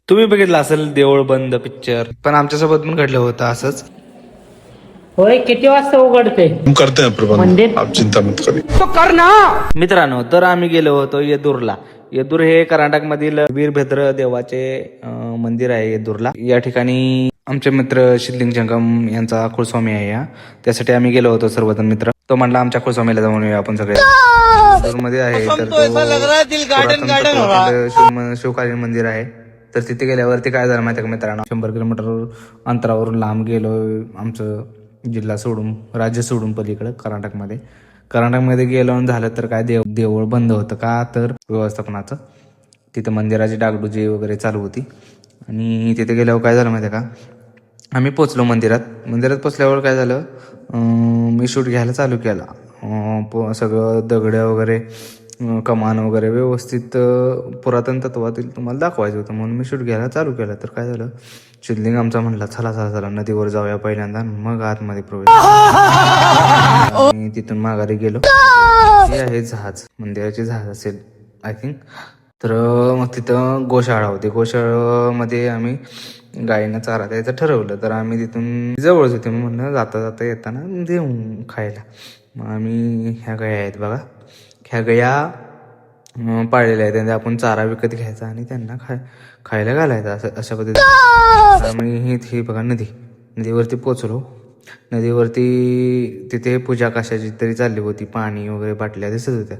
तुम्ही बघितलं असेल देऊळ बंद पिक्चर, पण आमच्यासोबत पण घडलं होतं असंच. होय, किती वाजता उघडते? हम करते हैं प्रबंध, मंदिर आप चिंता मत करिए. तो करना. मित्रांनो, तर आम्ही गेलो होतो येदूरला. येदूर हे कर्नाटक मधील वीरभद्र देवाचे मंदिर आहे येदूरला. या ठिकाणी आमचे मित्र शिदलिंग जंगम यांचा कुलस्वामी आहे या, त्यासाठी आम्ही गेलो होतो सर्वजण मित्र. तो म्हणला आमच्या कुलस्वामीला जाऊन येऊया आपण सगळे. मध्ये आहे तर शिवकालीन मंदिर आहे. तर तिथे गेल्यावरती काय झालं माहिती का मित्रांनो, 100 किलोमीटर अंतरावरून लांब गेलो आमचं जिल्हा सोडून, राज्य सोडून पलीकडे कर्नाटकमध्ये गेलो आणि झालं तर काय देऊळ बंद होतं का तर व्यवस्थापनाचं. तिथं मंदिराची डागडुजी वगैरे चालू होती आणि तिथे गेल्यावर काय झालं माहिती का, आम्ही पोचलो मंदिरात पोचल्यावर काय झालं, मी शूट घ्यायला चालू केला. सगळं दगडं वगैरे कमान वगैरे व्यवस्थित पुरातन तत्वातील तुम्हाला दाखवायचं होतं म्हणून मी शूट घ्यायला चालू केलं. तर काय झालं, शिदलिंग आमचा म्हणला चला नदीवर जाऊया पहिल्यांदा, मग आतमध्ये प्रवेश. आणि तिथून माघारी गेलो. हे आहे जहाज, मंदिराचे जहाज असेल आय थिंक. तर मग तिथं गोशाळा होती. गोशाळामध्ये आम्ही गायींना चारा द्यायचं ठरवलं. तर आम्ही तिथून जवळच होते, मग म्हणलं जाता येताना देऊ खायला. मग आम्ही ह्या गाया आहेत बघा, ह्या गाया पाळलेल्या आहेत, त्यांना आपण चारा विकत घ्यायचा आणि त्यांना खायला घालायचा अशा पद्धतीने. आम्ही ही बघा नदीवरती पोचलो. नदीवरती तिथे पूजा कशाची तरी चालली होती, पाणी वगैरे बाटल्या दिसत होत्या.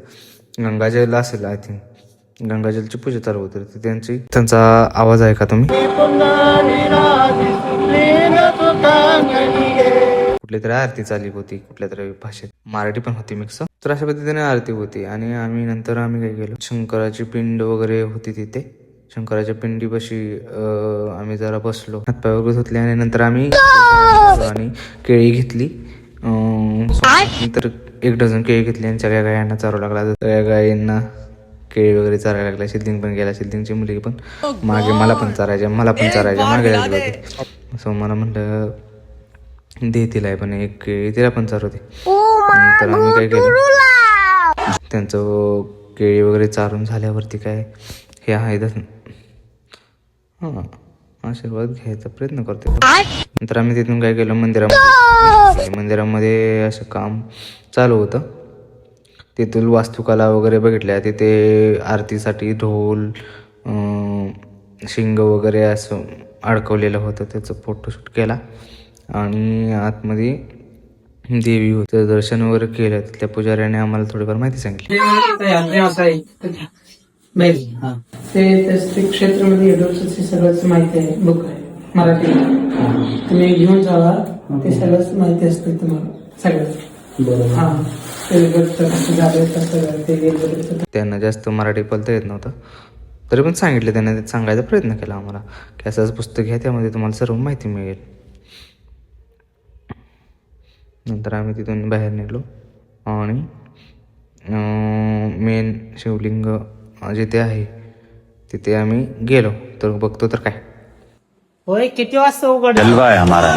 गंगाजल असेल आय थिंक, गंगाजलची पूजा चालू होती. त्यांचा आवाज आहे का तुम्ही, कुठली तरी आरती चालली होती, कुठल्या तरी भाषेत, मराठी पण होती मिक्स. तर अशा पद्धतीने आरती होती. आणि नंतर आम्ही काय केलं, शंकराची पिंड वगैरे होती तिथे. शंकराच्या पिंडीपाशी आम्ही जरा बसलो, हातपाय वगैरे धुतले आणि नंतर आम्ही आणि केळी घेतली. तर 1 डझन केळी घेतली आणि सगळ्या गायांना चारू लागला. सगळ्या गायींना केळी वगैरे चारायला लागल्या. शिदलिंग पण गेला, शिदलिंगची मुलगी पण मागे मला पण चारायच्या मागे लागली होती. असं मला म्हटलं दे तिला पण एक केळी, तिला पण चारवते. तर आम्ही काय केलं, त्यांचं केळी वगैरे चारून झाल्यावरती काय हे आहे आशीर्वाद घ्यायचा प्रयत्न करते. नंतर आम्ही तिथून काय केलं, मंदिरामध्ये असं काम चालू होतं. तिथून वास्तुकला वगैरे बघितल्या. तिथे आरतीसाठी ढोल शिंग वगैरे असं अडकवलेलं होतं, त्याचं फोटोशूट केला. आणि आतमध्ये देवी होतं, दर्शन वगैरे केलं. त्या पुजाऱ्याने आम्हाला थोडीफार माहिती सांगितली. ते क्षेत्रामध्ये सगळंच माहिती आहे, बुक आहे मराठी, तुम्ही घेऊन जावा. ते सगळंच माहिती असते तुम्हाला सगळंच. त्यांना जास्त मराठी बोलता येत नव्हतं, तरी पण सांगितलं त्यांना, सांगायचा प्रयत्न केला आम्हाला की असंच पुस्तक घ्या, त्यामध्ये तुम्हाला सर्व माहिती मिळेल. नंतर आम्ही तिथून बाहेर निघलो आणि मेन शिवलिंग जिथे आहे तिथे आम्ही गेलो. तर बघतो तर काय, होय, किती वाजता उघडते? जलवा है हमारा.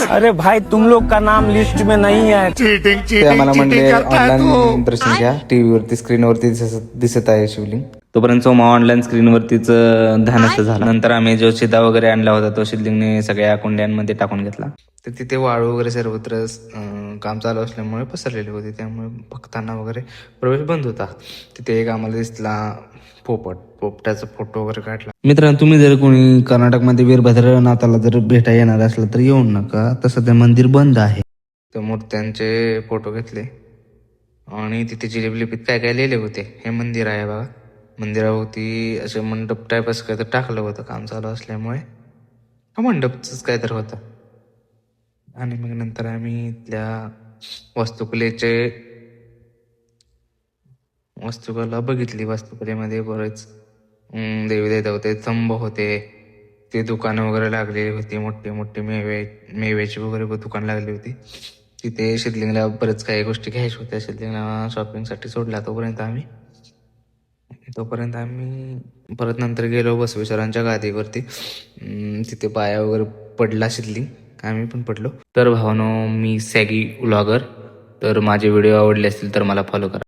अरे भाई तुम लोग का नाम लिस्ट में नहीं है. ते आम्हाला म्हणले ऑनलाईन दर्शन घ्या, टीव्हीवरती स्क्रीनवरती दिसत आहे शिवलिंग. तोपर्यंत सोमा ऑनलाईन स्क्रीनवरतीच ध्यानस्थ झाला. नंतर आम्ही जो शिदा वगैरे आणला होता तो शिवलिंगने सगळ्या कुंड्यांमध्ये टाकून घेतला. तर तिथे वाळू वगैरे सर्वत्र काम चालू असल्यामुळे पसरलेले होते, त्यामुळे भक्तांना वगैरे प्रवेश बंद होता. तिथे एक आम्हाला दिसला पोपटाचा फोटो वगैरे काढला. मित्रांनो, तुम्ही जर कोणी कर्नाटकमध्ये वीरभद्रनाथाला जर भेटा येणार असलं तर येऊ नका, तर सध्या मंदिर बंद आहे. तर मूर्त्यांचे फोटो घेतले आणि तिथे जिलेबलिपीत काय काय लिहिले होते. हे मंदिर आहे बघा, मंदिराभोवती असं मंडप टाईप असं काय तर टाकलं होतं, काम चालू असल्यामुळे मंडपच काय तर होतं. आणि मग नंतर आम्ही त्या वास्तुकला बघितली. वास्तुकलेमध्ये बरेच देवी देवता होते, स्तंभ होते, ते दुकानं वगैरे लागलेली होती, मोठी मोठी मेव्याची वगैरे दुकान लागली होती. तिथे शिदलिंगला बरेच काही गोष्टी घ्यायच्या होत्या. शिदलिंगला शॉपिंगसाठी सोडला. तोपर्यंत आम्ही परत नंतर गेलो बसवेश्वरांच्या गादीवरती. तिथे पाया वगैरे पडला शिदलिंग, आम्ही पण पडलो. तर भावनो, मी सॅगी व्लॉगर. तर माझे व्हिडिओ आवडले असतील तर मला फॉलो करा.